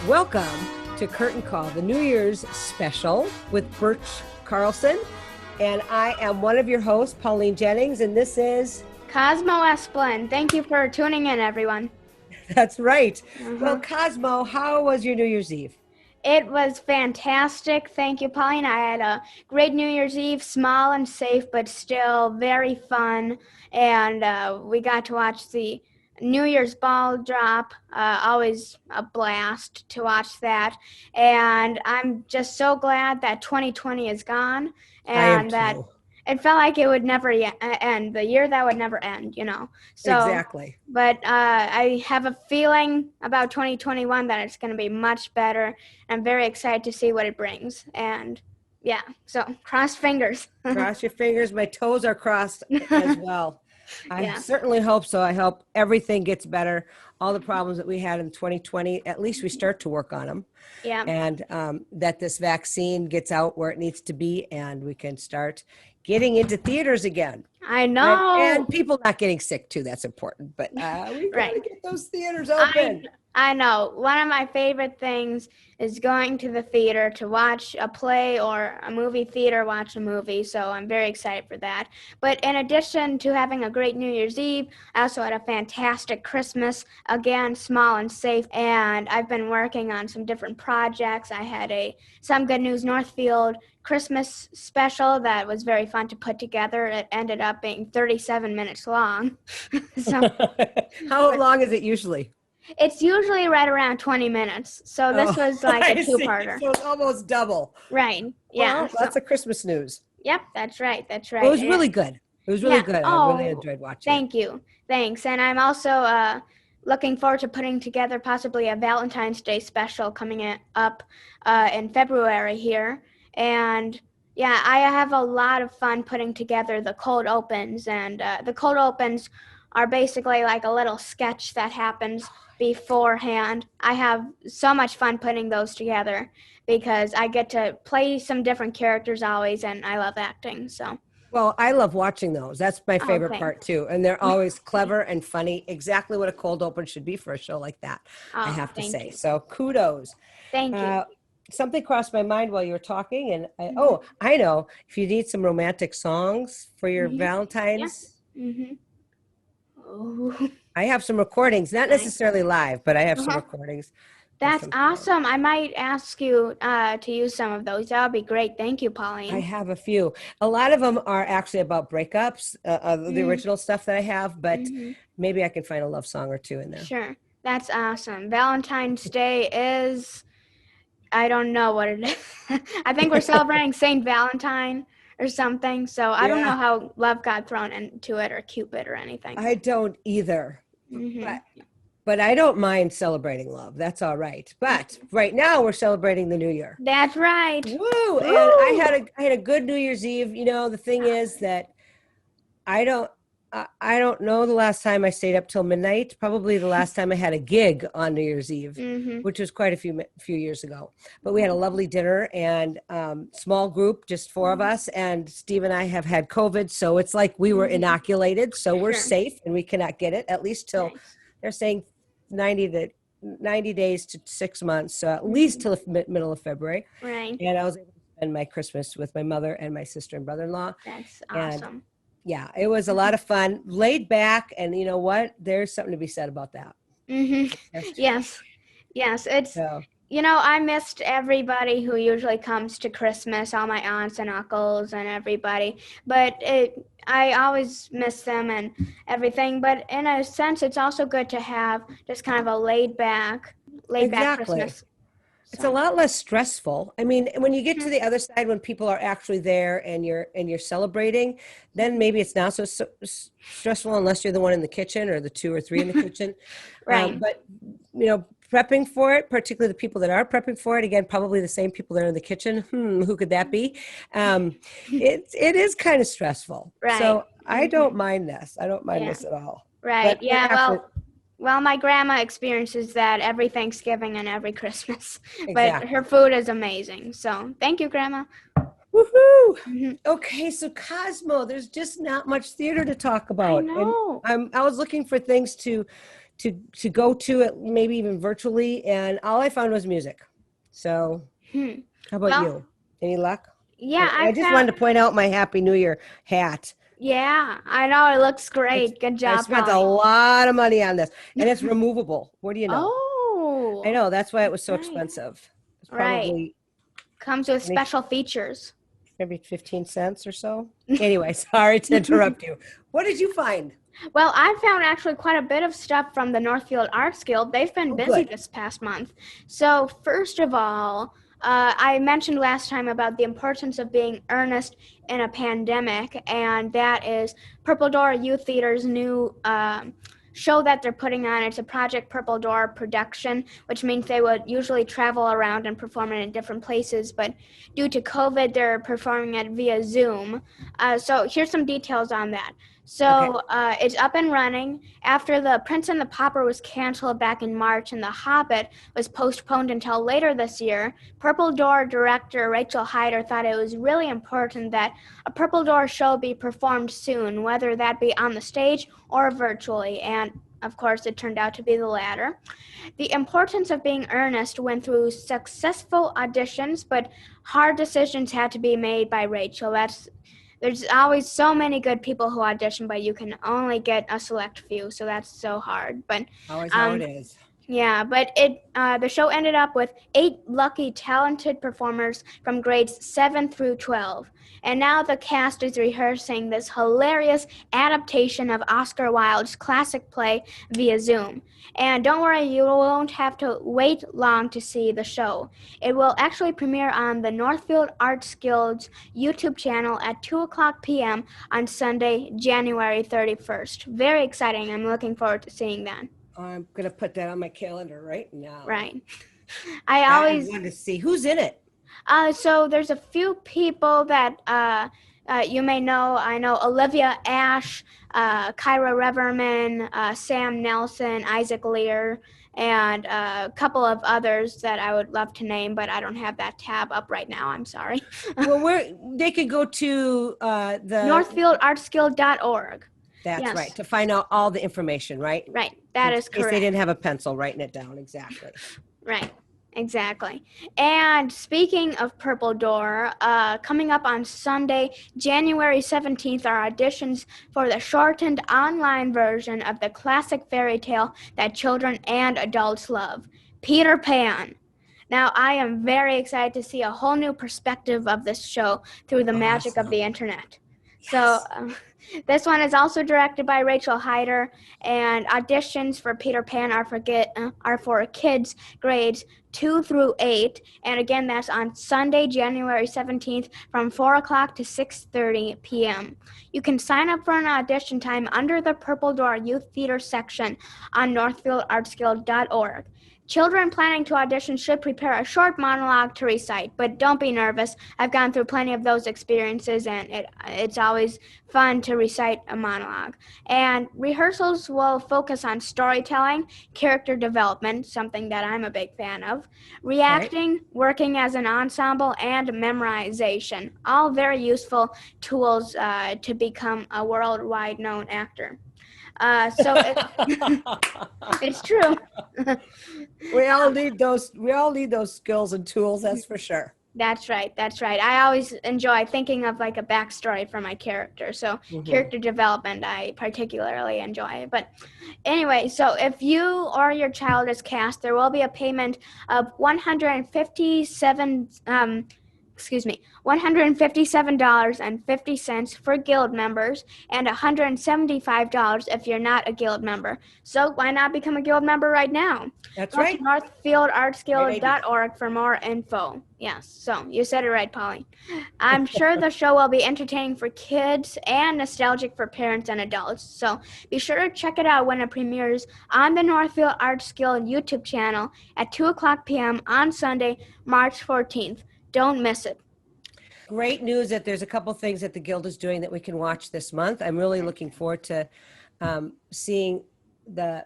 Welcome to Curtain Call, the New Year's special with Birch Carlson. And I am one of your hosts, Pauline Jennings, and this is... Kosmo Esplan. Thank you for tuning in, everyone. That's right. Well, Kosmo, how was your New Year's Eve? It was fantastic. Thank you, Pauline. I had a great New Year's Eve, small and safe, but still very fun. And we got to watch the New Year's ball drop. Always a blast to watch that. And I'm just so glad that 2020 is gone. And that it felt like it would never end, the year that would never end, you know. So, exactly. But I have a feeling about 2021 that it's going to be much better. I'm very excited to see what it brings. And yeah, so cross fingers. Cross your fingers. My toes are crossed as well. I certainly hope so. I hope everything gets better. All the problems that we had in 2020, at least we start to work on them. Yeah. And that this vaccine gets out where it needs to be and we can start getting into theaters again. I know. And people not getting sick too. That's important. But we got to get those theaters open. I know. One of my favorite things is going to the theater to watch a play or a movie theater, watch a movie. So I'm very excited for that. But in addition to having a great New Year's Eve, I also had a fantastic Christmas, again, small and safe. And I've been working on some different projects. I had a Some Good News Northfield Christmas special that was very fun to put together. It ended up being 37 minutes long. How long is it usually? It's usually right around 20 minutes. So this was like a two-parter. So it's almost double. Right. Yeah. Well, lots of Christmas news. Yep, that's right. That's right. It was really good. It was really good. I really enjoyed watching Thank you. Thanks. And I'm also looking forward to putting together possibly a Valentine's Day special coming up in February here. And yeah, I have a lot of fun putting together the cold opens. And the cold opens are basically like a little sketch that happens beforehand. I have so much fun putting those together because I get to play some different characters always, and I love acting. So, well, I love watching those. That's my favorite part too, and they're always clever and funny. Exactly what a cold open should be for a show like that. I have to say. So, kudos. Thank you. Something crossed my mind while you were talking, and I know. If you need some romantic songs for your Valentine's. Yeah. I have some recordings, not necessarily live, but I have some recordings. That's awesome. I might ask you to use some of those. That would be great. Thank you, Pauline. I have a few. A lot of them are actually about breakups, the original stuff that I have, but maybe I can find a love song or two in there. Sure. That's awesome. Valentine's Day is, I don't know what it is. I think we're celebrating St. Valentine or something. So I don't know how love got thrown into it or Cupid or anything. I don't either. But I don't mind celebrating love. That's all right. But right now we're celebrating the New Year. That's right. Woo! And I had a good New Year's Eve. You know, the thing is that I don't know the last time I stayed up till midnight. Probably the last time I had a gig on New Year's Eve, which was quite a few years ago. But we had a lovely dinner and small group, just four of us. And Steve and I have had COVID, so it's like we were inoculated, so we're safe and we cannot get it at least till they're saying 90 days to 6 months, so at least till the middle of February. Right. And I was able to spend my Christmas with my mother and my sister and brother-in-law. That's awesome. And yeah, it was a lot of fun, laid back, and you know what? There's something to be said about that. Yes. It's, you know, I missed everybody who usually comes to Christmas, all my aunts and uncles and everybody, but I always miss them and everything. But in a sense, it's also good to have just kind of a laid back Christmas. It's a lot less stressful. I mean, when you get to the other side, when people are actually there and you're celebrating, then maybe it's not so stressful unless you're the one in the kitchen or the two or three in the kitchen. Right. But, you know, prepping for it, particularly the people that are prepping for it, again, probably the same people that are in the kitchen. Who could that be? It is kind of stressful. Right. So I don't mind this. I don't mind this at all. Right. But well, my grandma experiences that every Thanksgiving and every Christmas. Exactly. But her food is amazing. So thank you, Grandma. Woohoo! Okay, so Kosmo, there's just not much theater to talk about. I know. And I was looking for things to to go to it, maybe even virtually, and all I found was music. So, how about Well, you? Any luck? yeah, I just wanted to point out my Happy New Year hat. Yeah, I know it looks great. Good I job, spent a Pauline. lot of money on this, and it's removable. What do you know? I Oh, know that's why it was so right. expensive. It's Right. probably Comes with special features. maybe 15 cents or so. Anyway, sorry to interrupt you. What did you find? Well, I found actually quite a bit of stuff from the Northfield Arts Guild. They've been Oh, busy good. this past month. So, first of all, I mentioned last time about the importance of being earnest in a pandemic, and that is Purple Door Youth Theater's new show that they're putting on. It's a Project Purple Door production, which means they would usually travel around and perform it in different places, but due to COVID, they're performing it via Zoom. So here's some details on that. So it's up and running. After The Prince and the Pauper was canceled back in March and The Hobbit was postponed until later this year, Purple Door director Rachel Hyder thought it was really important that a Purple Door show be performed soon, whether that be on the stage or virtually, and of course it turned out to be the latter. The importance of being earnest went through successful auditions, but hard decisions had to be made by Rachel. There's always so many good people who audition, but you can only get a select few, so that's so hard. But Always how it is. yeah, but the show ended up with 8 lucky, talented performers from grades 7 through 12. And now the cast is rehearsing this hilarious adaptation of Oscar Wilde's classic play via Zoom. And don't worry, you won't have to wait long to see the show. It will actually premiere on the Northfield Arts Guild's YouTube channel at 2 o'clock p.m. on Sunday, January 31st. Very exciting. I'm looking forward to seeing that. I'm going to put that on my calendar right now. Right. I want to see who's in it. So there's a few people that you may know. I know Olivia Ash, Kyra Reverman, Sam Nelson, Isaac Lear, and a couple of others that I would love to name, but I don't have that tab up right now. I'm sorry. Well, they could go to the northfieldartsguild.org. That's Yes. right, to find out all the information, right? Right. That is In case correct. they didn't have a pencil writing it down, exactly. Right. Exactly. And speaking of Purple Door, coming up on Sunday, January 17th, are auditions for the shortened online version of the classic fairy tale that children and adults love, Peter Pan. Now, I am very excited to see a whole new perspective of this show through the magic of the internet. Yes. So, this one is also directed by Rachel Hyder, and auditions for Peter Pan are for kids grades 2 through 8, and again, that's on Sunday, January 17th from 4 o'clock to 6:30 p.m. You can sign up for an audition time under the Purple Door Youth Theater section on northfieldartsguild.org. Children planning to audition should prepare a short monologue to recite, but don't be nervous. I've gone through plenty of those experiences, and it's always fun to recite a monologue. And rehearsals will focus on storytelling, character development, something that I'm a big fan of, reacting, working as an ensemble, and memorization. All very useful tools to become a worldwide known actor. It's true. We all need those skills and tools, that's for sure. That's right. I always enjoy thinking of like a backstory for my character. So character development, I particularly enjoy. But anyway, so if you or your child is cast, there will be a payment of $157.50 for guild members and $175 if you're not a guild member. So why not become a guild member right now? That's Go right. to northfieldartsguild.org for more info. Yes, so you said it right, Pauline. I'm sure the show will be entertaining for kids and nostalgic for parents and adults. So be sure to check it out when it premieres on the Northfield Arts Guild YouTube channel at 2 o'clock p.m. on Sunday, March 14th. Don't miss it. Great news that there's a couple things that the Guild is doing that we can watch this month. I'm really looking forward to seeing the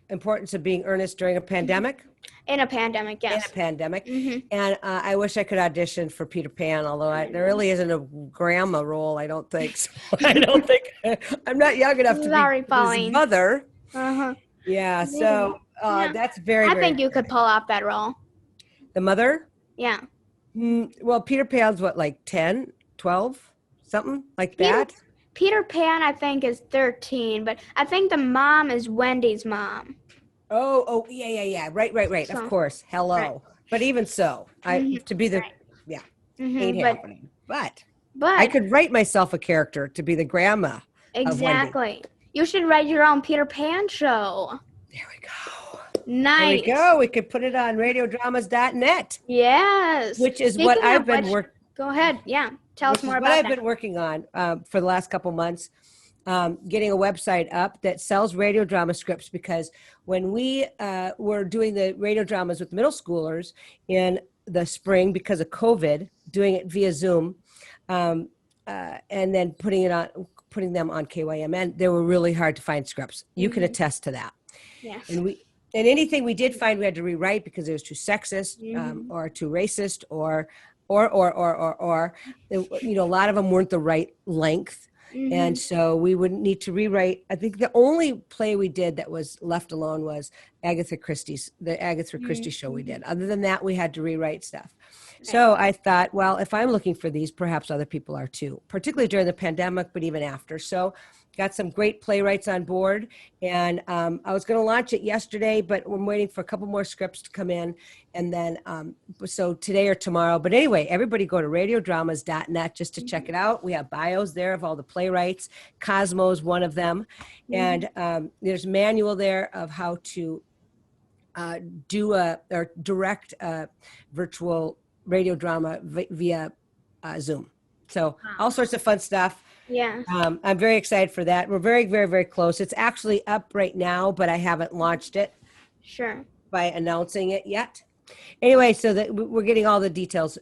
importance of being earnest during a pandemic. In a pandemic, yes. In a pandemic. And I wish I could audition for Peter Pan, although there really isn't a grandma role, I don't think. So I don't think, I'm not young enough to be Sorry, his Pauline. mother. Uh-huh. Yeah, Amazing. so Yeah. that's very, I very think you could exciting. pull off that role. The mother? Yeah. Well, Peter Pan's what, like 10, 12, something like Peter that? Peter Pan, I think, is 13, but I think the mom is Wendy's mom. Oh, yeah. Right. Of So, course. right. Hello. But even so, to be the, Right. yeah, ain't But happening. But I but could write myself a character to be the grandma of Wendy. exactly. You should write your own Peter Pan show. There we go. There we Nice. go. We could put it on radiodramas.net, Yes. which is what Speaking of I've been which, working. go ahead. Yeah. Tell us Which is more what about I've that. been working on for the last couple months, getting a website up that sells radio drama scripts. Because when we were doing the radio dramas with middle schoolers in the spring because of COVID, doing it via Zoom, and then putting them on KYMN, they were really hard to find scripts. You can attest to that. Yes. And anything we did find, we had to rewrite because it was too sexist, or too racist, or a lot of them weren't the right length. And so we would need to rewrite. I think the only play we did that was left alone was the Agatha Christie show we did. Other than that, we had to rewrite stuff. So I thought, well, if I'm looking for these, perhaps other people are too, particularly during the pandemic, but even after. So got some great playwrights on board, and I was going to launch it yesterday, but I'm waiting for a couple more scripts to come in, and then so today or tomorrow. But anyway, everybody go to radiodramas.net just to check it out. We have bios there of all the playwrights. Kosmo is one of them, and there's a manual there of how to or direct a virtual radio drama via Zoom. So all sorts of fun stuff. Yeah. I'm very excited for that. We're very, very, very close. It's actually up right now, but I haven't launched it Sure. by announcing it yet. Anyway, so that we're getting all the details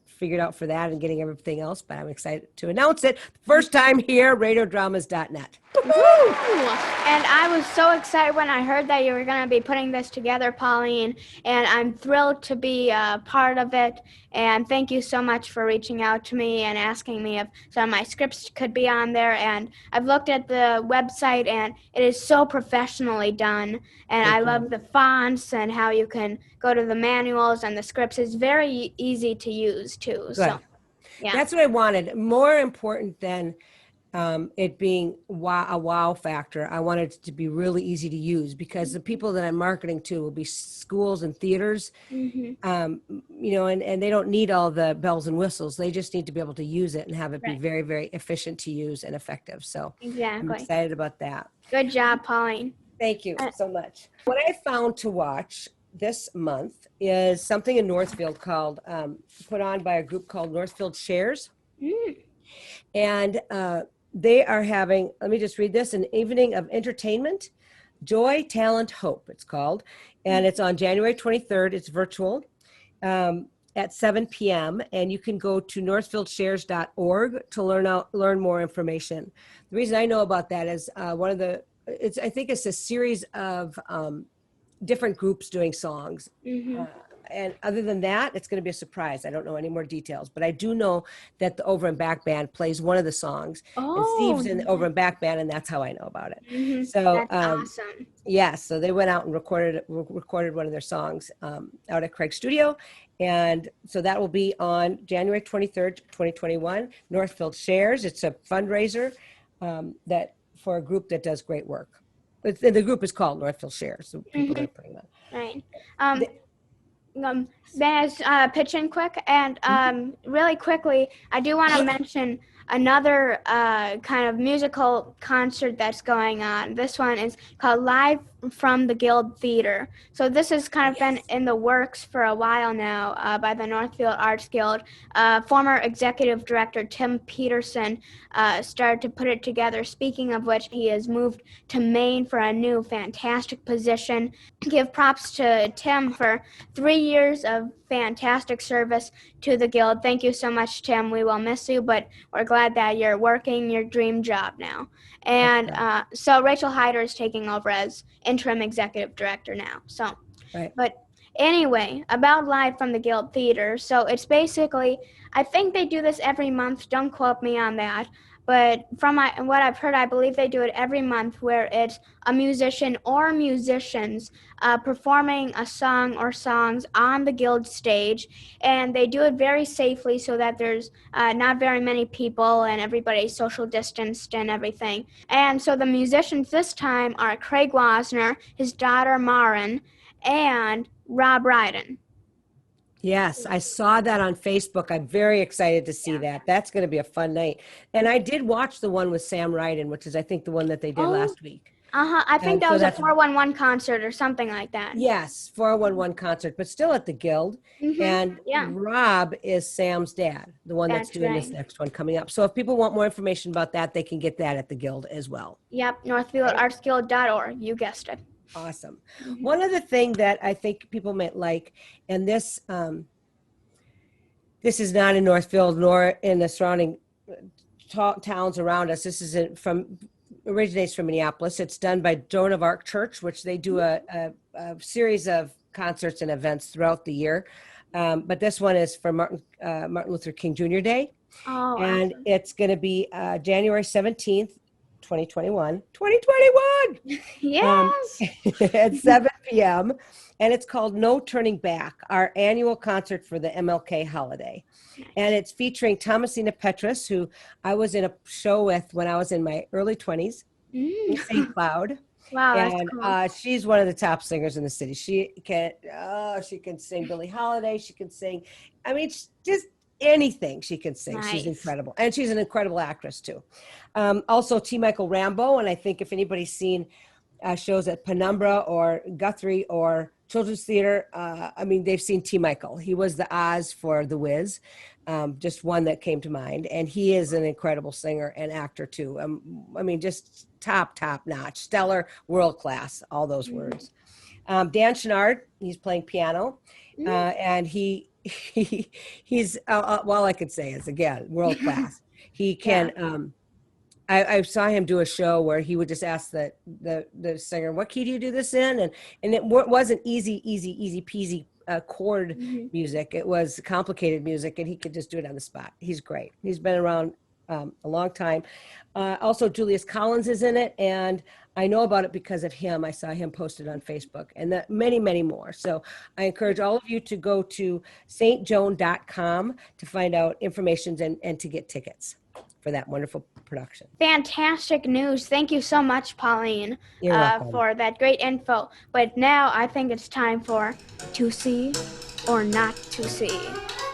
figured out for that and getting everything else, but I'm excited to announce it. First time here, radiodramas.net. And I was so excited when I heard that you were going to be putting this together, Pauline, and I'm thrilled to be a part of it. And thank you so much for reaching out to me and asking me if some of my scripts could be on there. And I've looked at the website, and it is so professionally done. And I love the fonts and how you can go to the manuals and the scripts. It's very easy to use, too. Good. So, yeah. That's what I wanted. More important than it being a wow factor, I wanted it to be really easy to use, because the people that I'm marketing to will be schools and theaters, and they don't need all the bells and whistles. They just need to be able to use it and have it be very, very efficient to use and effective. So I'm excited about that. Good job, Pauline. Thank you so much. What I found to watch this month is something in Northfield called, put on by a group called Northfield Shares. And they are having, let me just read this, an evening of entertainment, joy, talent, hope, it's called. And it's on January 23rd. It's virtual at 7 p.m. And you can go to northfieldshares.org to learn more information. The reason I know about that is I think it's a series of different groups doing songs. And other than that, it's going to be a surprise. I don't know any more details, but I do know that the Over and Back Band plays one of the songs, and Steve's in the Over and Back Band, and that's how I know about it. So That's awesome. yeah, so they went out and recorded one of their songs out at Craig's studio, and so that will be on January 23rd, 2021. Northfield Shares. It's a fundraiser that for a group that does great work. The group is called Northfield Shares. So people that are putting that. Right. May I pitch in quick? And really quickly, I do want to mention another kind of musical concert that's going on. This one is called Live from the Guild Theater. So this has kind of been in the works for a while now by the Northfield Arts Guild. Former executive director Tim Peterson started to put it together. Speaking of which, he has moved to Maine for a new fantastic position. Give props to Tim for 3 years of fantastic service to the Guild. Thank you so much, Tim. We will miss you, but we're glad that you're working your dream job now. And so Rachel Hyder is taking over as interim executive director now. So, but anyway, about Live from the Guild Theater. So it's basically, I think they do this every month. Don't quote me on that. But from what I've heard, I believe they do it every month, where it's a musician or musicians performing a song or songs on the guild stage, and they do it very safely so that there's not very many people and everybody's social distanced and everything. And so the musicians this time are Craig Wasner, his daughter Marin, and Rob Ryden. Yes, I saw that on Facebook. I'm very excited to see that. That's going to be a fun night. And I did watch the one with Sam Ryden, which is, I think, the one that they did last week. I think that So was a that's 411 concert or something like that. yes, 411 concert, but still at the Guild. And Yeah, Rob is Sam's dad, the one that's that's doing this right. next one coming up. So if people want more information about that, they can get that at the Guild as well. Yep, northfieldartsguild.org. You guessed it. Awesome. One other thing that I think people might like, and this is not in Northfield nor in the surrounding towns around us. This is originates from Minneapolis. It's done by Joan of Arc Church, which they do a series of concerts and events throughout the year. But this one is for Martin Luther King Jr. Day. Oh, And awesome. it's going to be January 17th, 2021. 2021! Yes. At 7 p.m. And it's called No Turning Back, our annual concert for the MLK holiday. And it's featuring Thomasina Petrus, who I was in a show with when I was in my early 20s in St. Cloud. Wow, that's And cool. she's one of the top singers in the city. She can sing Billie Holiday. She can sing, I mean, just anything she can sing. She's Nice. incredible. And she's an incredible actress too. Also T. Michael Rambo. And I think if anybody's seen shows at Penumbra or Guthrie or Children's Theater, I mean, they've seen T. Michael. He was the Oz for The Wiz, just one that came to mind. And he is an incredible singer and actor too. I mean, just top notch, stellar, world class, all those words. Dan Chenard, he's playing piano, and he's all I could say is, again, world class. He can. I saw him do a show where he would just ask the singer, "What key do you do this in?" And it wasn't easy peasy chord music. It was complicated music, and he could just do it on the spot. He's great. He's been around a long time. Also, Julius Collins is in it, and I know about it because of him. I saw him posted on Facebook, and many more. So I encourage all of you to go to stjoan.com to find out information and to get tickets for that wonderful production. Fantastic news. Thank you so much, Pauline, You're welcome. for that great info. But now I think it's time for To See or Not to See,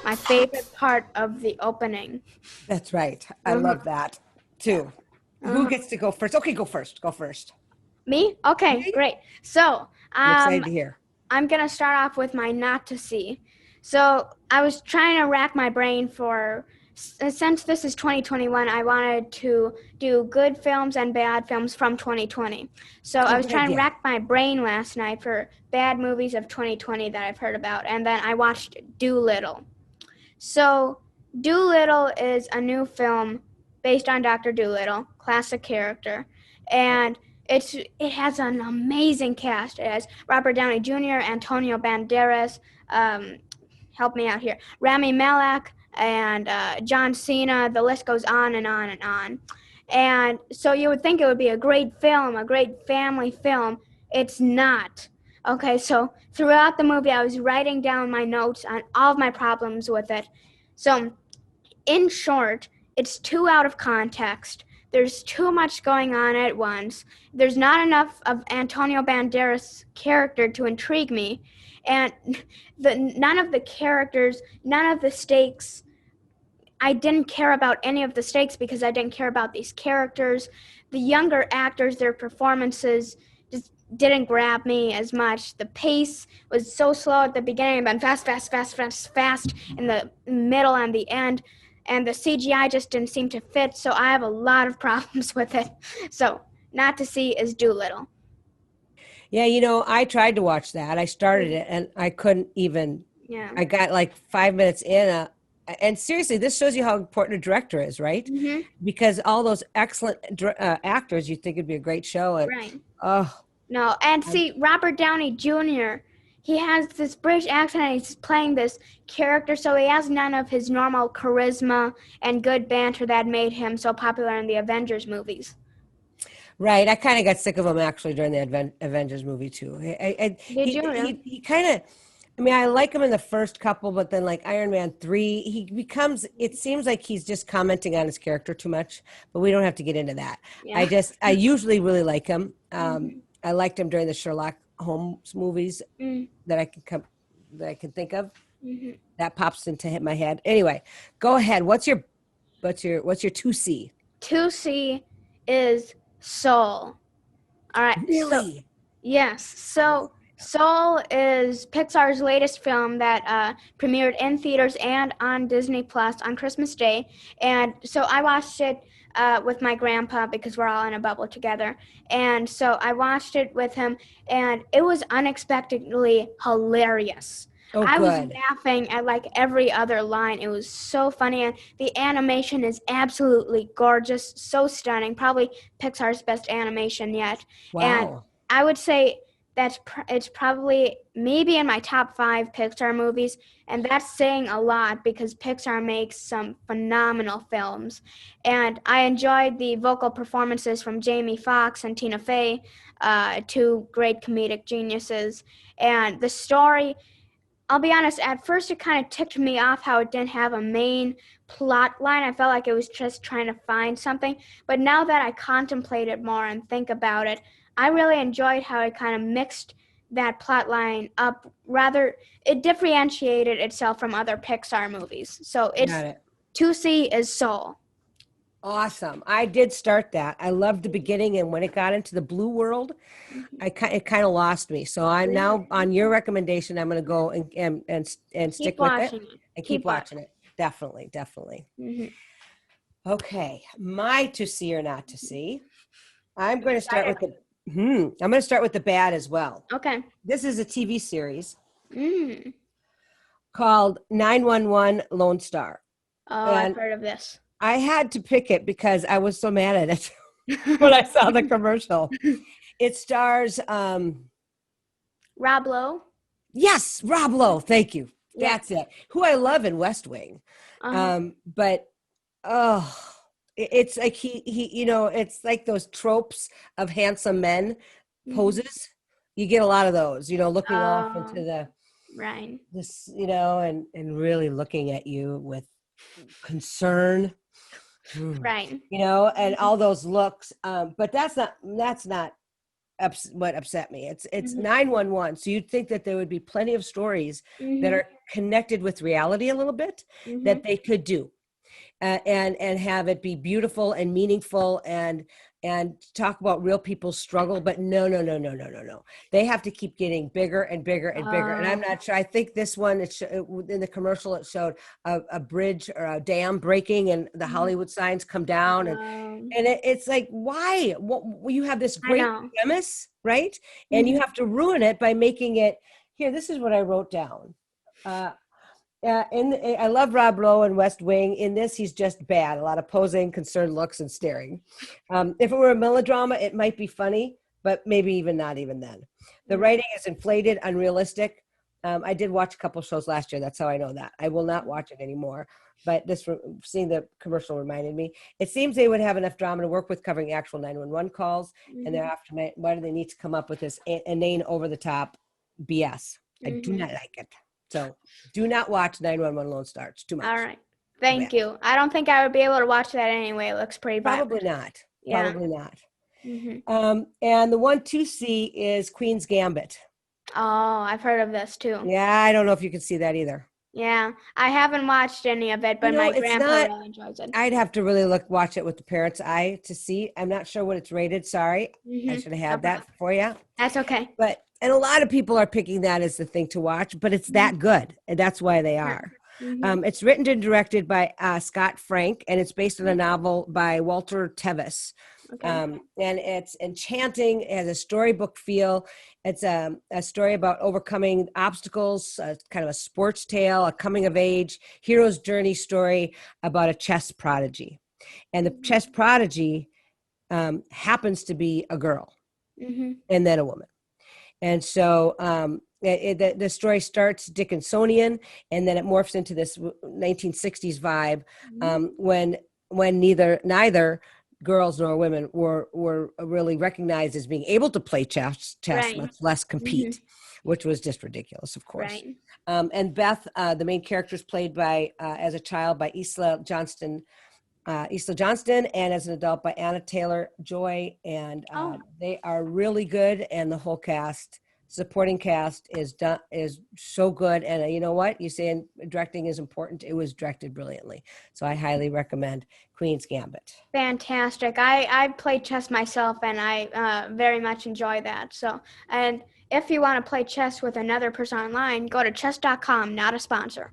my favorite part of the opening. That's right. I love that too. Who gets to go first? Okay, go first. Go first. Me? Okay, great. So I'm excited to hear. I'm going to start off with my not to see. So I was trying to rack my brain since this is 2021, I wanted to do good films and bad films from 2020. So I was trying to rack my brain last night for bad movies of 2020 that I've heard about, and then I watched Dolittle. So Dolittle is a new film based on Dr. Dolittle, classic character, and it has an amazing cast. It has Robert Downey Jr., Antonio Banderas, help me out here, Rami Malek, and John Cena. The list goes on and on and on. And so you would think it would be a great film, a great family film. It's not. Okay, so throughout the movie, I was writing down my notes on all of my problems with it. So in short, it's too out of context. There's too much going on at once. There's not enough of Antonio Banderas' character to intrigue me. And none of the characters, none of the stakes, I didn't care about any of the stakes because I didn't care about these characters. The younger actors, their performances just didn't grab me as much. The pace was so slow at the beginning, but fast in the middle and the end. And the CGI just didn't seem to fit, so I have a lot of problems with it. So not to see is Dolittle. Yeah, I tried to watch that. I started it and I couldn't even. Yeah. I got like 5 minutes in. And seriously, this shows you how important a director is, right? Mm-hmm. Because all those excellent actors, you think it'd be a great show. And, Right. oh. No, and see, Robert Downey Jr., he has this British accent and he's playing this character, so he has none of his normal charisma and good banter that made him so popular in the Avengers movies. Right. I kind of got sick of him actually during the Avengers movie too. Did you really? He kind of, I mean, I like him in the first couple, but then like Iron Man 3, it seems like he's just commenting on his character too much, but we don't have to get into that. Yeah. I usually really like him. Mhm. I liked him during the Sherlock Holmes movies Mm, that that I can think of. mhm. That pops into my head. Anyway, go ahead. What's your 2C? 2C is Soul. All right. So Really? yes. So Soul is Pixar's latest film that premiered in theaters and on Disney Plus on Christmas Day. And so I watched it with my grandpa because we're all in a bubble together. And so I watched it with him, and it was unexpectedly hilarious. Oh, I was good. laughing at like every other line. It was so funny, and the animation is absolutely gorgeous, so stunning. Probably Pixar's best animation yet. And Wow. I would say it's probably maybe in my top 5 Pixar movies, and that's saying a lot because Pixar makes some phenomenal films. And I enjoyed the vocal performances from Jamie Foxx and Tina Fey, two great comedic geniuses. And the story, I'll be honest, at first it kind of ticked me off how it didn't have a main plot line. I felt like it was just trying to find something. But now that I contemplate it more and think about it, I really enjoyed how it kind of mixed that plot line up. Rather, it differentiated itself from other Pixar movies. So Got it's it. 2C is Soul. Awesome. I did start that. I loved the beginning, and when it got into the blue world, it kind of lost me. So I'm now on your recommendation. I'm going to go and Keep stick with it watching it. and keep Keep watching watching. it. Definitely, definitely. Mm-hmm. Okay, my to see or not to see. I'm going to start with Excited. I'm going to start with the bad as well. Okay. This is a TV series Mm. called 911 Lone Star, Oh, I've and heard of this. I had to pick it because I was so mad at it when I saw the commercial. It stars Rob Lowe. yes, Rob Lowe. Thank you. Yeah. That's it. Who I love in West Wing. Uh-huh. But oh, it's like it's like those tropes of handsome men Mhm. poses. You get a lot of those, looking off into Oh, the right. this, and really looking at you with concern. Right. And all those looks. But that's not what upset me. It's Mhm. 911. So you'd think that there would be plenty of stories that Mhm. are connected with reality a little bit that Mhm. they could do, and have it be beautiful and meaningful and talk about real people's struggle. But no, no, no, no, no, no, no. They have to keep getting bigger and bigger and bigger. And I'm Oh. not sure. I think this one, in the commercial, it showed a bridge or a dam breaking, and the Mhm. Hollywood signs come down, and Um, it's like, why? You have this I great know. premise, right? And you Mhm. have to ruin it by making it. Here, this is what I wrote down. Uh, I love Rob Lowe in West Wing. In this, he's just bad. A lot of posing, concerned looks, and staring. If it were a melodrama, it might be funny, but maybe even not even then. The Mm. writing is inflated, unrealistic. I did watch a couple shows last year. That's how I know that. I will not watch it anymore. But seeing the commercial reminded me. It seems they would have enough drama to work with covering actual 911 calls, and Mhm. they're after why do they need to come up with this inane, over the top BS? I do Mhm. not like it. So do not watch 911 Lone Star. It's too All much. right. Too bad. Thank you. I don't think I would be able to watch that anyway. It looks pretty Probably violent. not. Yeah. Probably not. Mhm. And the one to see is Queen's Gambit. Oh, I've heard of this too. Yeah, I don't know if you can see that either. Yeah. I haven't watched any of it, but my It's grandpa not. really enjoys it. I'd have to really watch it with the parent's eye to see. I'm not sure what it's rated. Sorry, I Mhm. should have No had that problem. for you. That's okay. And a lot of people are picking that as the thing to watch, but it's Mhm. that good, and that's why they Sure. are. Mhm. It's written and directed by Scott Frank, and it's based on a novel by Walter Tevis. Okay. And it's enchanting. It has a storybook feel. It's a story about overcoming obstacles, kind of a sports tale, a coming of age, hero's journey story about a chess prodigy. And the chess prodigy happens to be a girl Mhm. and then a woman. And so The story starts Dickinsonian, and then it morphs into this 1960s vibe, when neither girls nor women were really recognized as being able to play chess, Right. much less compete, which was just ridiculous, of course. Right. And Beth, the main character, is played by as a child by Isla Johnston, and as an adult by Anna Taylor-Joy, and they are really good. And the whole supporting cast is so good. And you know what? You say directing is important. It was directed brilliantly. So I highly recommend Queen's Gambit. Fantastic. I play chess myself, and I very much enjoy that. So, and if you want to play chess with another person online, go to chess.com, not a sponsor.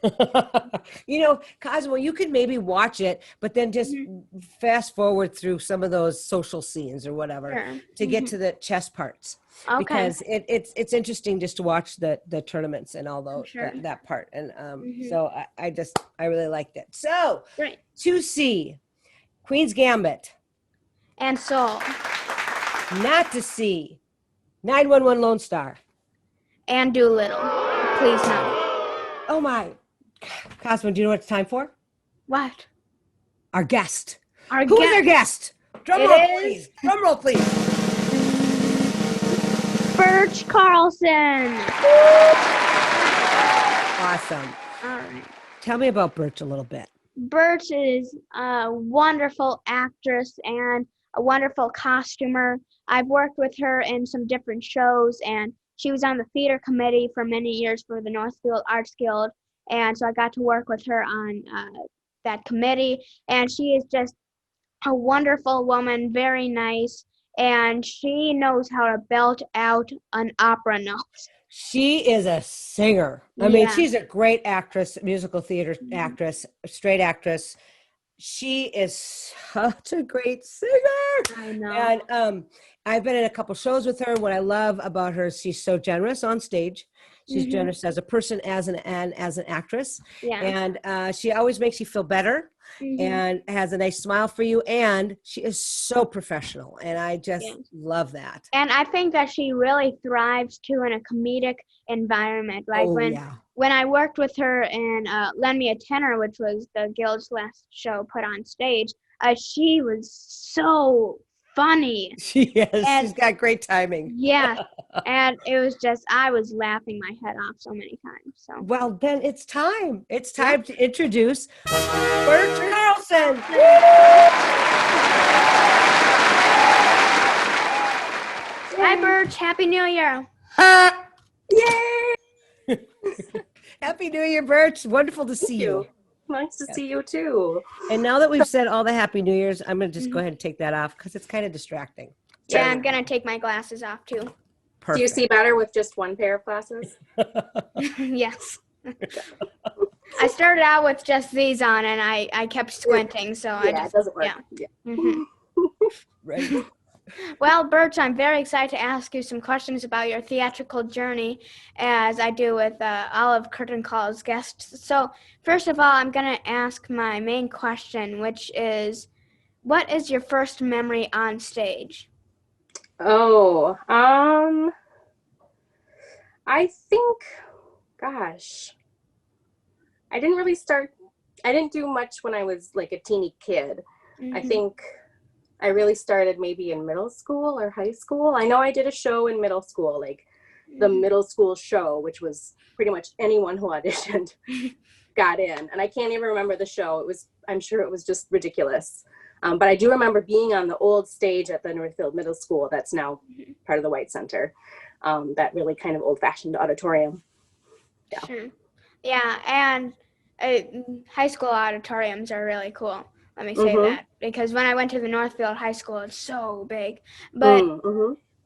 Kosmo, you could maybe watch it, but then just fast forward through some of those social scenes or whatever to get to the chess parts, because it's interesting just to watch the tournaments and all those that part. And so I really liked it. So 2C, Queen's Gambit, and so not to see 911 Lone Star, and Doolittle. Please no. Oh my. Kosmo, do you know what it's time for? What? Our guest. Who is our guest? Drum roll, please. Drum roll, please. Birch Carlson. Awesome. All right. Tell me about Birch a little bit. Birch is a wonderful actress and a wonderful costumer. I've worked with her in some different shows, and she was on the theater committee for many years for the Northfield Arts Guild. And so I got to work with her on that committee. And she is just a wonderful woman, very nice. And she knows how to belt out an opera note. She is a singer. I mean, she's a great actress, musical theater actress, straight actress. She is such a great singer. I know. And I've been in a couple shows with her. What I love about her is she's so generous on stage. She's generous as a person, as an actress. Yeah. And she always makes you feel better and has a nice smile for you. And she is so professional. And I just love that. And I think that she really thrives too in a comedic environment. Like when I worked with her in Lend Me a Tenor, which was the Guild's last show put on stage, she was so funny. She's got great timing. Yeah. And it was just, I was laughing my head off so many times. So well, then it's time. It's time to introduce Birch Carlson. Hi, Birch. Happy New Year. Yay! Happy New Year, Birch. Wonderful to see you. Nice to see you too. And now that we've said all the Happy New Years, I'm going to just go ahead and take that off because it's kind of distracting. Yeah, I'm going to take my glasses off too. Perfect. Do you see better with just one pair of glasses? Yes. I started out with just these on, and I kept squinting, so it doesn't work. Right. Well, Birch, I'm very excited to ask you some questions about your theatrical journey, as I do with all of Curtain Call's guests. So, first of all, I'm going to ask my main question, which is, what is your first memory on stage? Oh, I think, gosh, I didn't do much when I was like a teeny kid. I think I really started maybe in middle school or high school. I know I did a show in middle school, like the middle school show, which was pretty much anyone who auditioned got in. And I can't even remember the show. I'm sure it was just ridiculous. But I do remember being on the old stage at the Northfield Middle School that's now part of the White Center, that really kind of old-fashioned auditorium. Yeah. Sure. Yeah, and high school auditoriums are really cool. Let me say that, because when I went to the Northfield High School, it's so big. But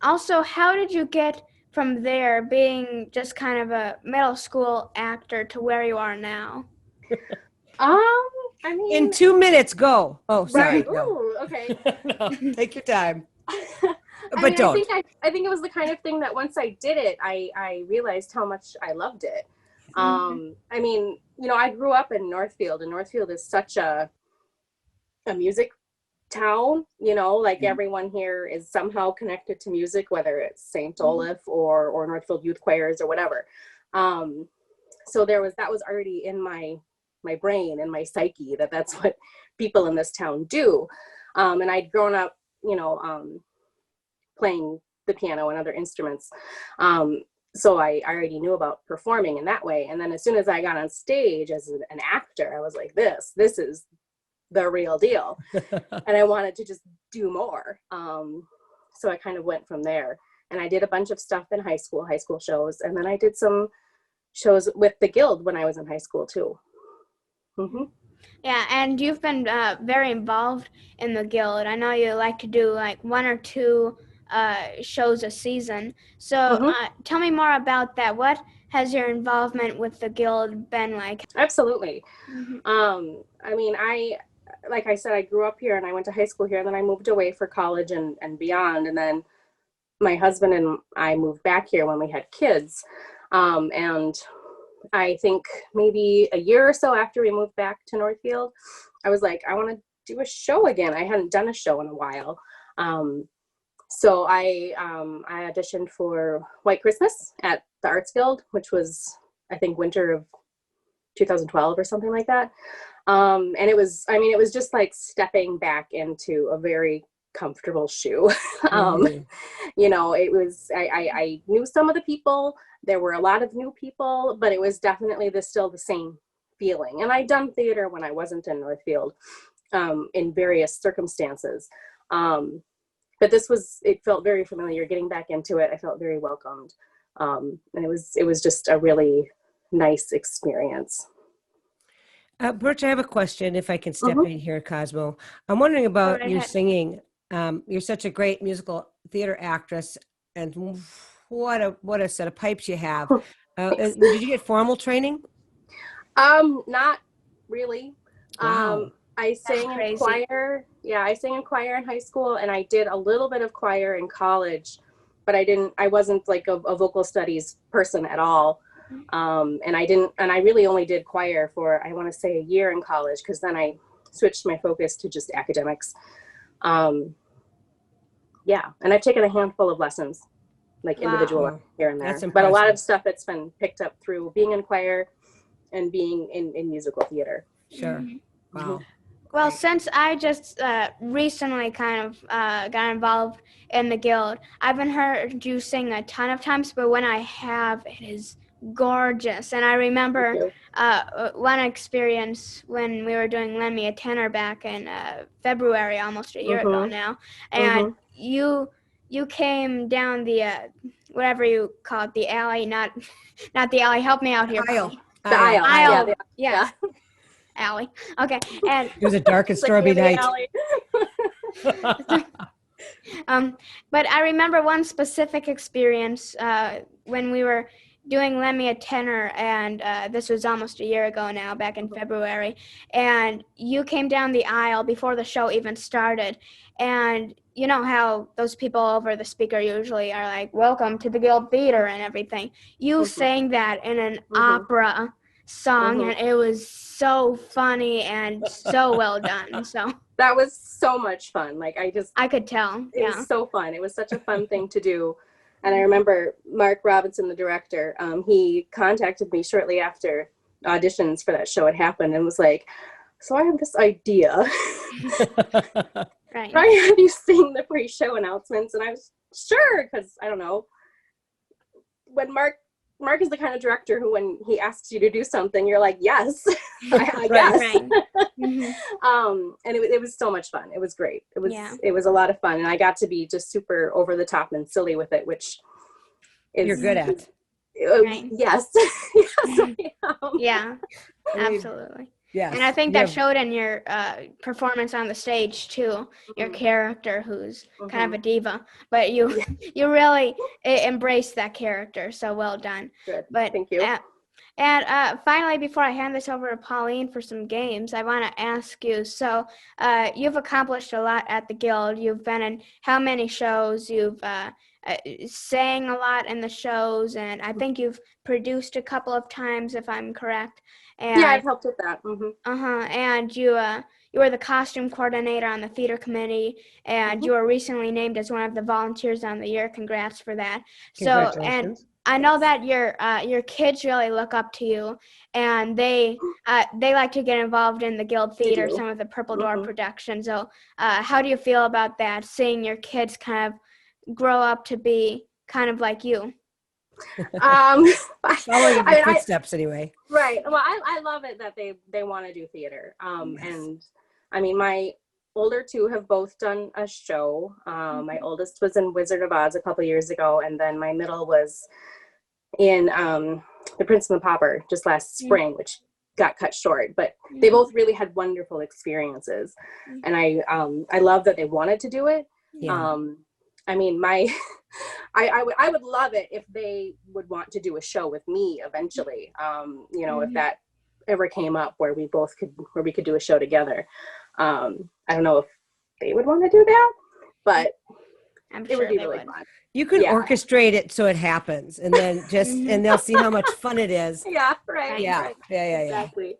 also, how did you get from there, being just kind of a middle school actor, to where you are now? I mean, in 2 minutes, go. Oh, sorry. Right. Ooh, okay. No, take your time. But don't. I think it was the kind of thing that once I did it, I realized how much I loved it. I mean, I grew up in Northfield, and Northfield is such a music town, like everyone here is somehow connected to music, whether it's St. Olaf or Northfield Youth Choirs or whatever. So that was already in my brain and my psyche, that's what people in this town do. And I'd grown up, playing the piano and other instruments. So I already knew about performing in that way. And then as soon as I got on stage as an actor, I was like, this is the real deal. And I wanted to just do more. So I kind of went from there. And I did a bunch of stuff in high school shows. And then I did some shows with the Guild when I was in high school too. Mm-hmm. Yeah, and you've been very involved in the Guild. I know you like to do like 1 or 2 shows a season. So tell me more about that. What has your involvement with the Guild been like? Absolutely. I mean, like I said, I grew up here and I went to high school here, and then I moved away for college and beyond. And then my husband and I moved back here when we had kids. And I think maybe a year or so after we moved back to Northfield, I was like, I want to do a show again. I hadn't done a show in a while. So I auditioned for White Christmas at the Arts Guild, which was, I think, winter of 2012 or something like that. And it was just like stepping back into a very comfortable shoe. It was, I knew some of the people, there were a lot of new people, but it was definitely still the same feeling. And I'd done theater when I wasn't in Northfield, in various circumstances. But it felt very familiar getting back into it. I felt very welcomed. And it was just a really nice experience. Birch, I have a question, if I can step in here, Kosmo. I'm wondering about your singing. You're such a great musical theater actress, and what a set of pipes you have. Did you get formal training? Not really. Wow. I sang in choir. Yeah, I sang in choir in high school, and I did a little bit of choir in college, but I wasn't like a vocal studies person at all. And I really only did choir for, I want to say, a year in college, because then I switched my focus to just academics. Yeah, and I've taken a handful of lessons, like individual here and there. That's but a lot impressive. of stuff it's been picked up through being in choir and being in musical theater. Sure. Wow. Well, since I just recently kind of got involved in the Guild, I haven't heard you sing a ton of times, but when I have, it is gorgeous. And I remember one experience when we were doing Lend Me a Tenor back in February, almost a year ago now, and you came down the whatever you call it, the alley, not the alley. Help me out here. Aisle. The aisle. Yeah. Alley. Okay. And it was a dark and stormy night. But I remember one specific experience when we were doing Lend Me a Tenor, and this was almost a year ago now, back in February, and you came down the aisle before the show even started, and you know how those people over the speaker usually are like, welcome to the Guild Theater and everything. You sang that in an opera song, and it was so funny and so well done. So that was so much fun. Like I could tell. It was so fun. It was such a fun thing to do. And I remember Mark Robinson, the director, he contacted me shortly after auditions for that show had happened and was like, so I have this idea. Right. I have you sing the pre-show announcements. And I was sure, because I don't know, when Mark is the kind of director who, when he asks you to do something, you're like, yes, I guess. Right. And it was so much fun. It was great. It was a lot of fun. And I got to be just super over the top and silly with it, which is, you're good at. Right. Yes. Yeah, absolutely. Yeah. And I think that showed in your performance on the stage too. Your character, who's kind of a diva, but you really embraced that character. So well done. Good. But thank you. And finally, before I hand this over to Pauline for some games, I want to ask you. So you've accomplished a lot at the Guild. You've been in how many shows? You've sang a lot in the shows, and I think you've produced a couple of times, if I'm correct. And, yeah, I've helped with that. And you were the costume coordinator on the theater committee, and you were recently named as one of the volunteers on the year. Congrats for that. So, and Congratulations. I know that your kids really look up to you, and they like to get involved in the Guild Theater, do. some of the Purple Door productions. So, how do you feel about that? Seeing your kids kind of grow up to be kind of like you. Following in I your mean, footsteps anyway. right. Well, I love it that they want to do theater. Yes. And I mean, my older two have both done a show. My oldest was in Wizard of Oz a couple years ago, and then my middle was in The Prince and the Pauper just last spring, which got cut short. But they both really had wonderful experiences, and I love that they wanted to do it. Yeah. I mean, I would love it if they would want to do a show with me eventually. You know, if that ever came up where we could do a show together. I don't know if they would want to do that, but I'm it sure would be they really would. fun. You can Yeah. orchestrate it so it happens, and then and they'll see how much fun it is. Yeah, right. Yeah, right. yeah. Exactly.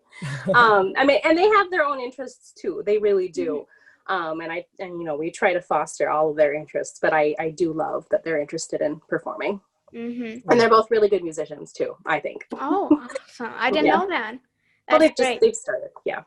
I mean, and they have their own interests too. They really do. And you know, we try to foster all of their interests, but I do love that they're interested in performing. And they're both really good musicians too, I think. Oh, awesome. I didn't know that. Well, That's they've great. started. Yeah.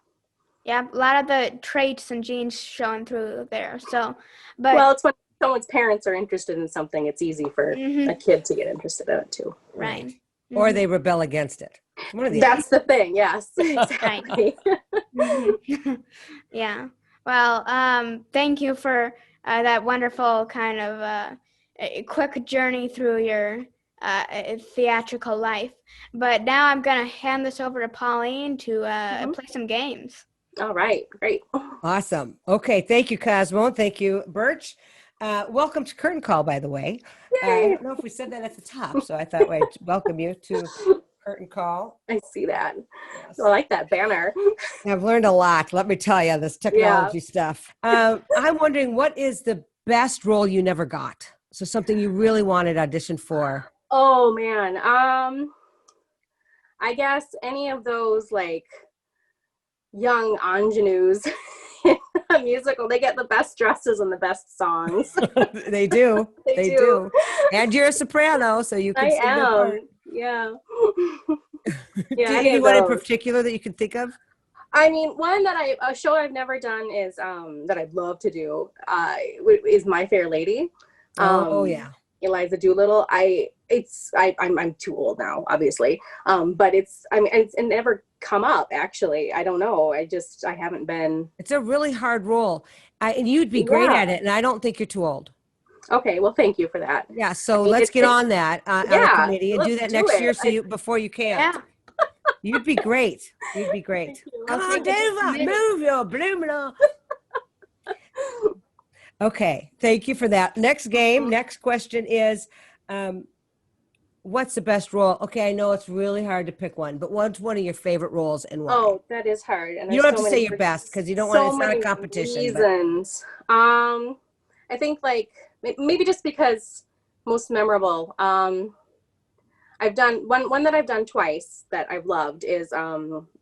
Yeah, a lot of the traits and genes showing through there. So, but Well, it's when someone's parents are interested in something, it's easy for a kid to get interested in it too. right. Or they rebel against it. One of the That's the thing. Yes, exactly. Yeah. Well, thank you for that wonderful kind of a quick journey through your theatrical life. But now I'm going to hand this over to Pauline to play some games. All right, great. Awesome. Okay, thank you, Kosmo. Thank you, Birch. Welcome to Curtain Call, by the way. I don't know if we said that at the top, so I thought I'd welcome you to Curtain Call. I see that. Yes. I like that banner. I've learned a lot, let me tell you, this technology stuff. I'm wondering, what is the best role you never got? So something you really wanted audition for. Oh, man. I guess any of those, like, young ingenues in a musical, they get the best dresses and the best songs. They do. They do. And you're a soprano, so you can I sing their part. am. Yeah. Anyone in particular that you can think of? I mean, a show I've never done is that I'd love to do is My Fair Lady. Yeah. Eliza Doolittle. I'm too old now, obviously. But it's never come up, actually. I don't know. I haven't been. It's a really hard role. And you'd be great at it. And I don't think you're too old. Okay. Well, thank you for that. Yeah. So let's get on that on a committee and do that next year. Before you can't. Yeah. You'd be great. You'd be great. Come on, Deva, move your blooming. Okay. Thank you for that. Next question is, what's the best role? Okay, I know it's really hard to pick one, but what's one of your favorite roles and why? Oh, that is hard. And you don't have to say your best because you don't want. It's not a competition. Reasons. I think like maybe just because most memorable. I've done one that I've done twice that I've loved is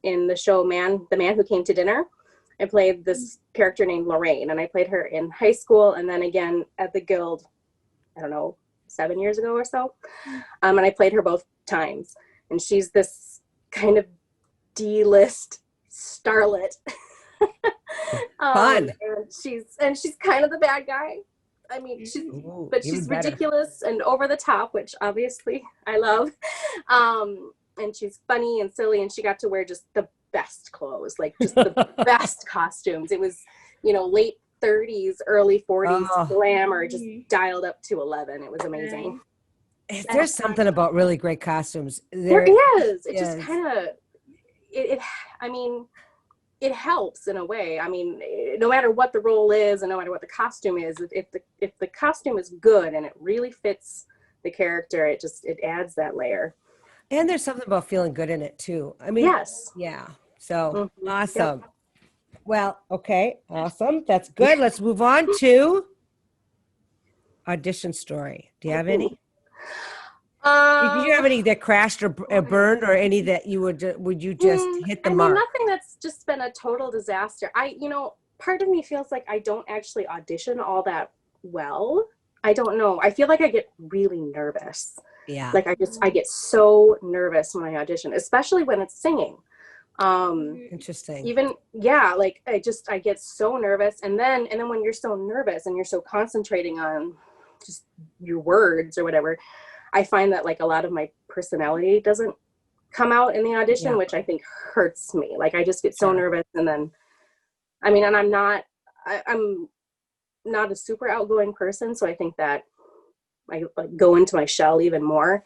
in the show The Man Who Came to Dinner. I played this character named Lorraine, and I played her in high school and then again at the Guild, I don't know, 7 years ago or so. And I played her both times. And she's this kind of D-list starlet. Fun. And she's kind of the bad guy. I mean, she's ridiculous and over the top, which obviously I love. And she's funny and silly, and she got to wear just the best clothes, like just the best costumes. It was, late 30s, early 40s glamour, just dialed up to 11. It was amazing. There's something about really great costumes. There is. It just kind of, it helps in a way. I mean, no matter what the role is and no matter what the costume is, if the costume is good and it really fits the character, it adds that layer. And there's something about feeling good in it too. I mean, yes. Yeah. So awesome. Yep. Well, okay. Awesome. That's good. Let's move on to audition story. Do you have any? Did you have any that crashed or burned, or any that you would you just hit the mark? Nothing that's just been a total disaster. Part of me feels like I don't actually audition all that well. I don't know. I feel like I get really nervous. Yeah. Like I get so nervous when I audition, especially when it's singing. Interesting. Like I get so nervous, and then when you're so nervous and you're so concentrating on just your words or whatever, I find that like a lot of my personality doesn't come out in the audition, which I think hurts me. Like I just get so nervous, and then and I'm not a super outgoing person, so I think that I like go into my shell even more.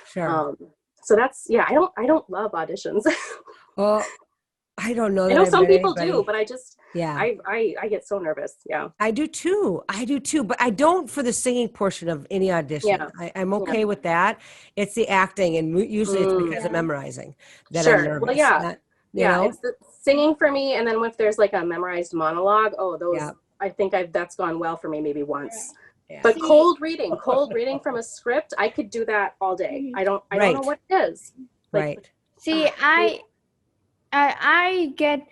Sure. So that's I don't love auditions. Well, I don't know. I know some people do, but I just I get so nervous. Yeah, I do too. But I don't for the singing portion of any audition. Yeah. I'm okay with that. It's the acting, and usually it's because of memorizing that I'm nervous. Well, it's the singing for me, and then if there's like a memorized monologue, I think that's gone well for me maybe once. Yeah. But cold reading from a script, I could do that all day. I don't know what it is. Right. See, I get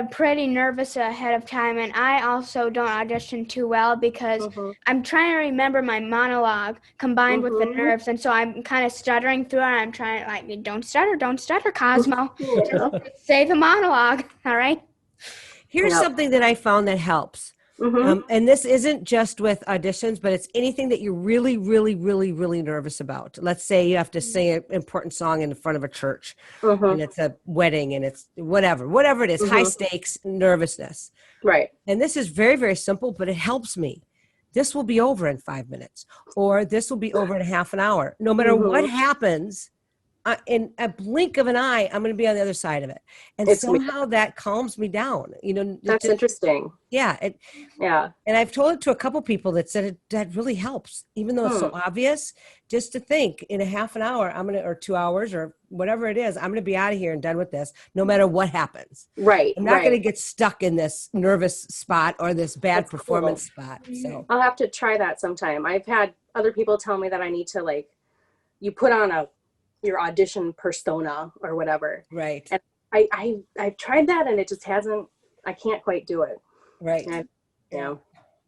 pretty nervous ahead of time, and I also don't audition too well because I'm trying to remember my monologue combined with the nerves, and so I'm kind of stuttering through it. And I'm trying to like, don't stutter, Kosmo. Just say the monologue, all right? Here's something that I found that helps. And this isn't just with auditions, but it's anything that you're really, really, really, really nervous about. Let's say you have to sing an important song in front of a church, and it's a wedding, and it's whatever it is, high stakes nervousness. Right. And this is very, very simple, but it helps me. This will be over in 5 minutes, or this will be over in half an hour. No matter what happens, in a blink of an eye, I'm going to be on the other side of it. And somehow that calms me down. That's interesting. Yeah. And I've told it to a couple people that said that really helps, even though it's so obvious, just to think in a half an hour, or 2 hours or whatever it is, I'm going to be out of here and done with this, no matter what happens. Right. I'm not going to get stuck in this nervous spot or this bad performance spot. So I'll have to try that sometime. I've had other people tell me that I need to you put on your audition persona or whatever. Right. And I've tried that, and it just I can't quite do it. Right.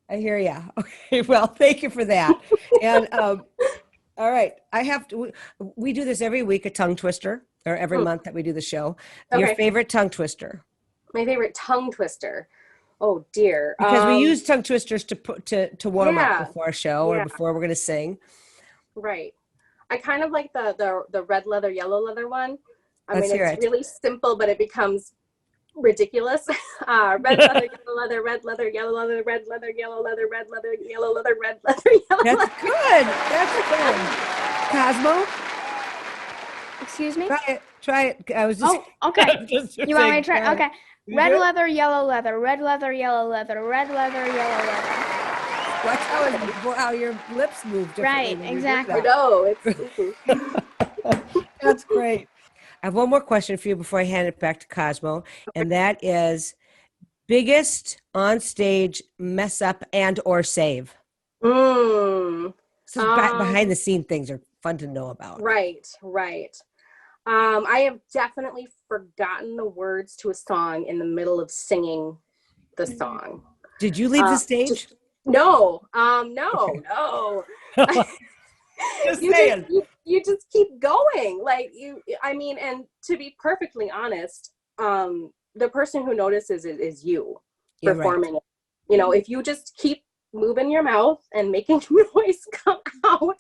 I hear ya. Okay. Well, thank you for that. And, all right. We do this every week, a tongue twister, or every month that we do the show. Okay. Your favorite tongue twister? My favorite tongue twister. Oh dear. Because we use tongue twisters to warm up before a show or before we're going to sing. Right. I kind of like the red leather, yellow leather one. Let's hear it's really simple, but it becomes ridiculous. Red leather, yellow leather, red leather, yellow leather, red leather, yellow leather, red leather, yellow leather, red leather, yellow leather. That's good. That's good. Cosmo? Excuse me? Try it. I was just... Oh, okay. You want me to try? Okay. Red leather, yellow leather, red leather, yellow leather, red leather, yellow leather. Watch how your lips move differently. Right, exactly. No, That's great. I have one more question for you before I hand it back to Kosmo, and that is biggest on-stage mess up and or save. So behind the scene things are fun to know about. Right. I have definitely forgotten the words to a song in the middle of singing the song. Did you leave the stage? No. Just saying. You just keep going. And to be perfectly honest, the person who notices it is you performing it. If you just keep moving your mouth and making noise come out,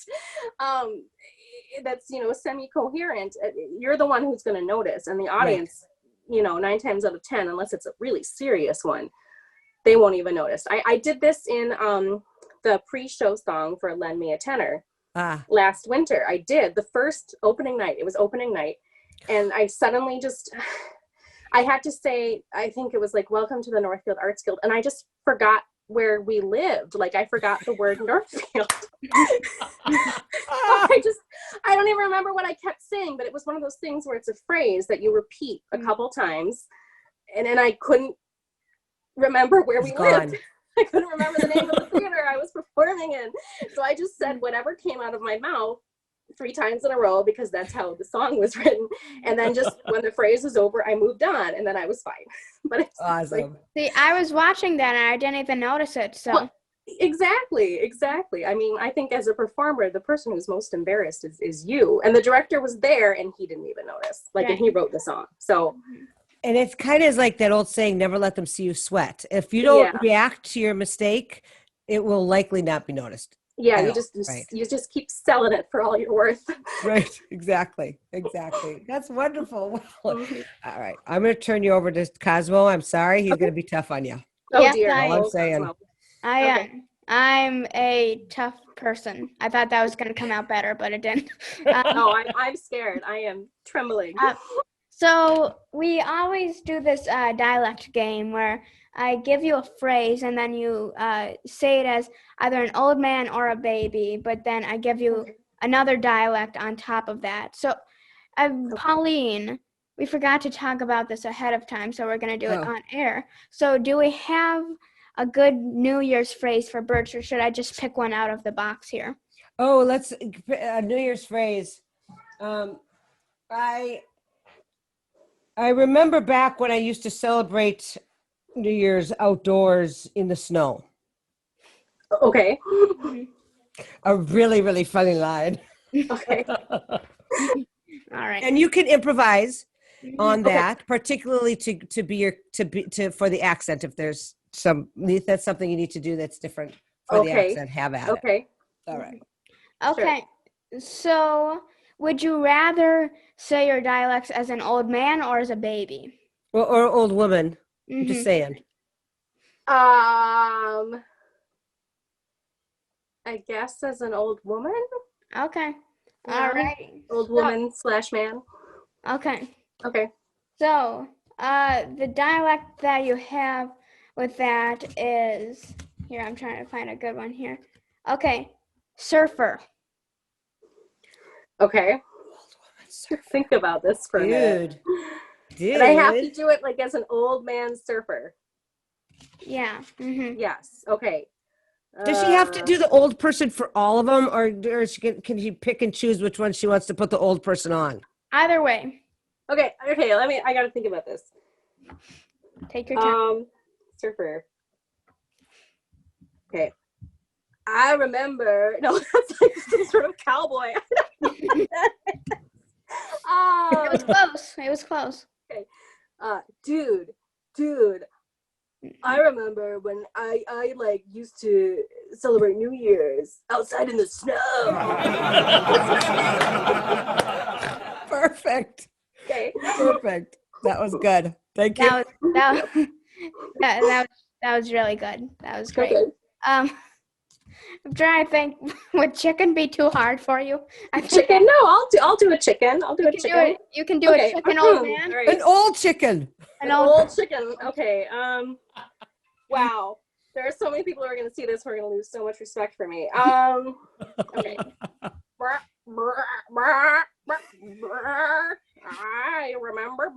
that's, semi-coherent, you're the one who's going to notice. And the audience, 9 times out of 10, unless it's a really serious one, they won't even notice. I did this in the pre-show song for Lend Me a Tenor last winter. I did the first opening night. It was opening night. And I suddenly I had to say, I think it was welcome to the Northfield Arts Guild. And I just forgot where we lived. I forgot the word Northfield. I don't even remember what I kept saying, but it was one of those things where it's a phrase that you repeat a couple times. And then I couldn't remember where we lived. I couldn't remember the name of the theater I was performing in. So I just said whatever came out of my mouth 3 times in a row because that's how the song was written. And then just when the phrase was over, I moved on, and then I was fine. But it's Awesome. See, I was watching that and I didn't even notice it. So well, exactly. I mean, I think as a performer, the person who's most embarrassed is you. And the director was there, and he didn't even notice. Like, and he wrote the song. So, And it's kind of like that old saying, never let them see you sweat. If you don't react to your mistake, it will likely not be noticed. yeah, Right. you just keep selling it for all you're worth. Right. Exactly. That's wonderful. Well, all right. I'm going to turn you over to Kosmo. I'm sorry. He's going to be tough on you. Oh Yes, dear. All I'm saying. I'm a tough person. I thought that was going to come out better, but it didn't. Oh, I'm scared. I am trembling. So we always do this dialect game where I give you a phrase and then you say it as either an old man or a baby, but then I give you another dialect on top of that. So, Pauline, we forgot to talk about this ahead of time, so we're going to do it on air. So do we have a good New Year's phrase for Birch, or should I just pick one out of the box here? Oh, let's a New Year's phrase. I remember back when I used to celebrate New Year's outdoors in the snow. Okay. A really, really funny line. Okay. All right. And you can improvise on that, particularly for the accent. If that's something you need to do that's different for the accent, have at it. Okay. All right. Okay. Sure. So would you rather say your dialects as an old man or as a baby? Or old woman. I'm just saying. I guess as an old woman. Okay. All right. Old woman / man. Okay. Okay. So, the dialect that you have with that is, here, I'm trying to find a good one here. Okay. Surfer. Okay. Think about this for a minute. Dude. And I have to do it like as an old man surfer. Yeah. Yes. Okay. Does she have to do the old person for all of them, or can she pick and choose which one she wants to put the old person on? Either way. Okay. I got to think about this. Take your time. Surfer. Okay. I remember. No, that's like some sort of cowboy. It was close. It was close. Okay. Dude. I remember when I like used to celebrate New Year's outside in the snow. Perfect. Okay. Perfect. That was good. Thank you. That was really good. That was great. Okay. I'm trying to think. Would chicken be too hard for you? Chicken? No, I'll do a chicken. I'll do a chicken. You can do a chicken, old man. Right. An old chicken. An old chicken. Okay. Wow. There are so many people who are going to see this who are going to lose so much respect for me. Okay. I remember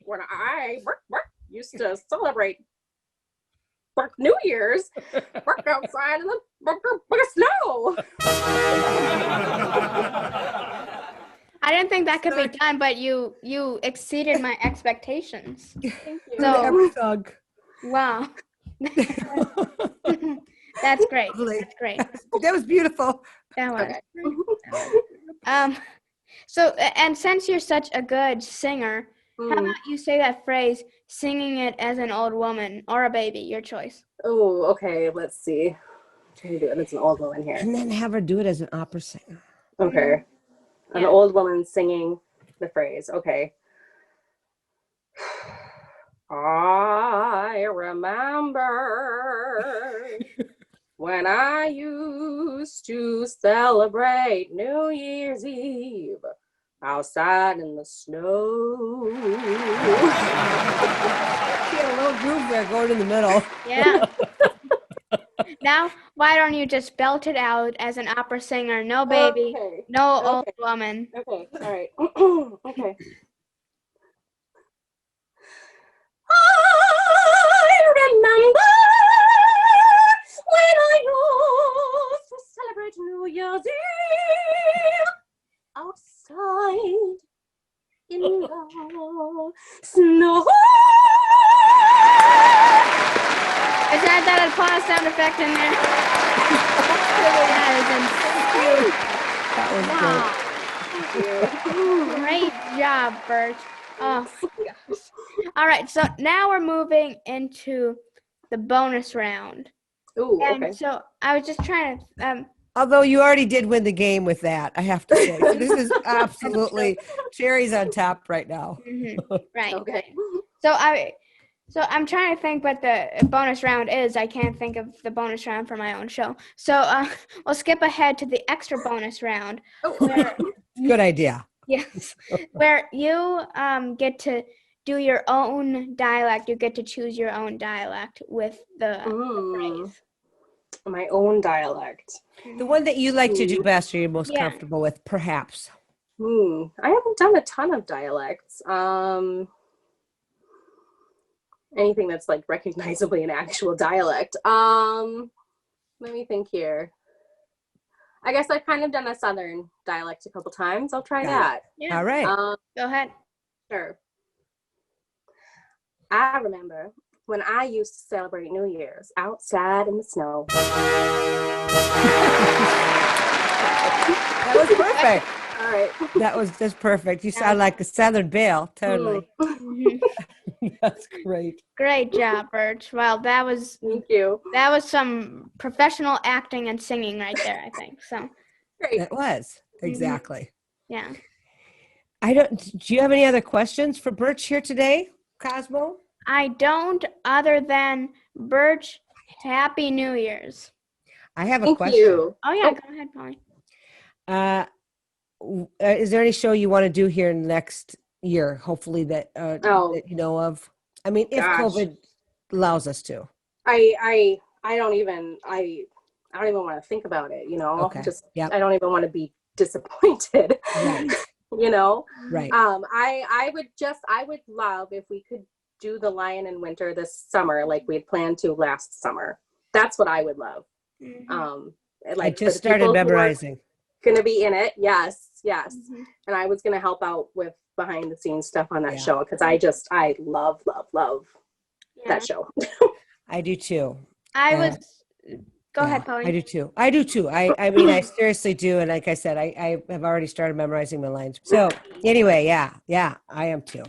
when I used to celebrate New Year's outside in the snow. I didn't think that could be done, but you exceeded my expectations. Thank you. So, wow. That's great. Lovely. That's great. That was beautiful. That was. So, and since you're such a good singer, how about you say that phrase, singing it as an old woman or a baby, your choice. Oh, okay. Let's see. I'm trying to do it as an old woman here. And then have her do it as an opera singer. Okay. An old woman singing the phrase. Okay. I remember when I used to celebrate New Year's Eve outside in the snow. She had a little groove there going in the middle. Yeah. Now, why don't you just belt it out as an opera singer? No baby, no old woman. Okay, all right. Okay. I remember when I used to celebrate New Year's Eve Snow. Let's add that applause sound effect in there. That was great. Wow. Great job, Birch. Oh my gosh. All right, so now we're moving into the bonus round. Ooh, And okay. so I was just trying to Although you already did win the game with that, I have to say. So this is absolutely cherries on top right now. right. Okay. Right. So I'm trying to think what the bonus round is. I can't think of the bonus round for my own show. So we'll skip ahead to the extra bonus round. Where, Good idea. yes, where you get to do your own dialect. You get to choose your own dialect with the phrase. My own dialect. The one that you like to do best or you're most Yeah. comfortable with, perhaps. I haven't done a ton of dialects. Anything that's like recognizably an actual dialect. Let me think here. I guess I've kind of done a Southern dialect a couple times. I'll try that. Yeah. All right. Go ahead. Sure. I remember when I used to celebrate New Year's outside in the snow. That was perfect. All right. That's perfect. You sound like a Southern Belle, totally. That's great. Great job, Birch. Well, that was Thank you. some professional acting and singing right there, I think. So, Great. It was. Exactly. yeah. Do you have any other questions for Birch here today, Kosmo? I don't, other than Birch, Happy New Year's. I have a Thank question. you. Oh, yeah, go ahead, Pauline. Is there any show you want to do here next year? Hopefully that you know of. I mean, if Gosh. COVID allows us to. I don't even want to think about it, you know. Okay. I don't even want to be disappointed. Right. You know. Right. I would love if we could do The Lion in Winter this summer like we had planned to last summer. That's what I would love. I just started memorizing. Going to be in it. Yes. And I was going to help out with behind the scenes stuff on that show because I love that show. I do too. Go ahead, Pauline. I do too. I mean, I seriously do. And like I said, I have already started memorizing my lines. So anyway, yeah, I am too.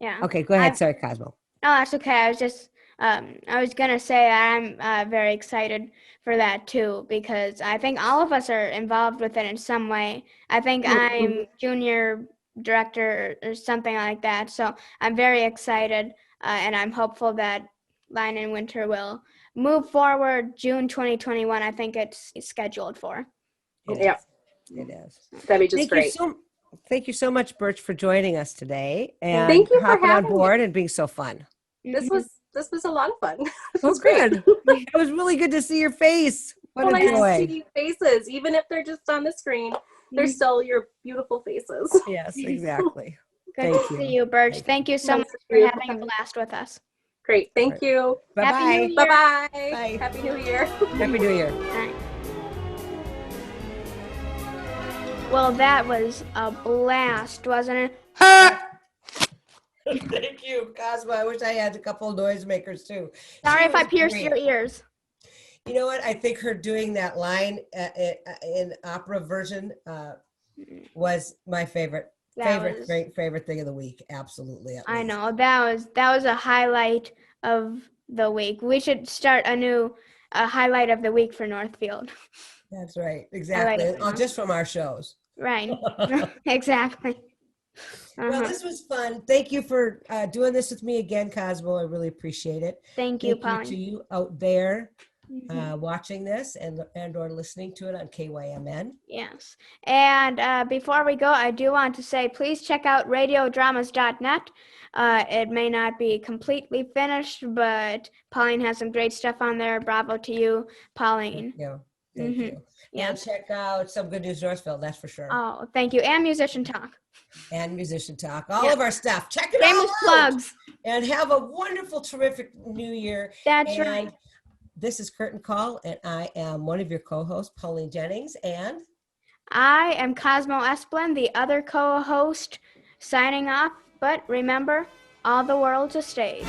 Yeah. Okay, go ahead. Sorry, Kosmo. Oh, that's okay. I was just, I was going to say I'm very excited for that too, because I think all of us are involved with it in some way. I think I'm junior director or something like that. So I'm very excited and I'm hopeful that Lion in Winter will move forward June 2021. I think it's scheduled for. It is. That'd be just great. Thank you so much, Birch, for joining us today and Thank you for hopping on having board and being so fun. This was a lot of fun. This Well, was great. good. It was really good to see your face. What a nice joy. to see faces, even if they're just on the screen. They're still your beautiful faces. Yes, exactly. Good to see you, Birch. Thank you so much for having a blast with us. Great. Thank you. Bye-bye. Happy New Year. Bye-bye. Bye. Happy New Year. Happy New Year. Bye. Well, that was a blast, wasn't it? Thank you, Cosmo. I wish I had a couple of noisemakers too. Sorry She if I was pierced great. your ears. You know what? I think her doing that line in opera version was my favorite thing of the week. Absolutely. I know that was a highlight of the week. We should start a new highlight of the week for Northfield. That's right. Exactly. Just from our shows. Right. Exactly. Well, this was fun. Thank you for doing this with me again, Cosmo. I really appreciate it. Thank you, Pauline. To you out there watching this and or listening to it on KYMN. Yes. And before we go, I do want to say, please check out radiodramas.net. It may not be completely finished, but Pauline has some great stuff on there. Bravo to you, Pauline. Yeah. Thank you. Yeah. And check out Some Good News Northfield, that's for sure. Oh, thank you. And Musician Talk. And Musician Talk. All of our stuff. Check it Shameless out. plugs. And have a wonderful, terrific new year. That's right. This is Curtain Call, and I am one of your co-hosts, Pauline Jennings, and I am Kosmo Esplan, the other co-host, Signing off, but remember, all the world's a stage.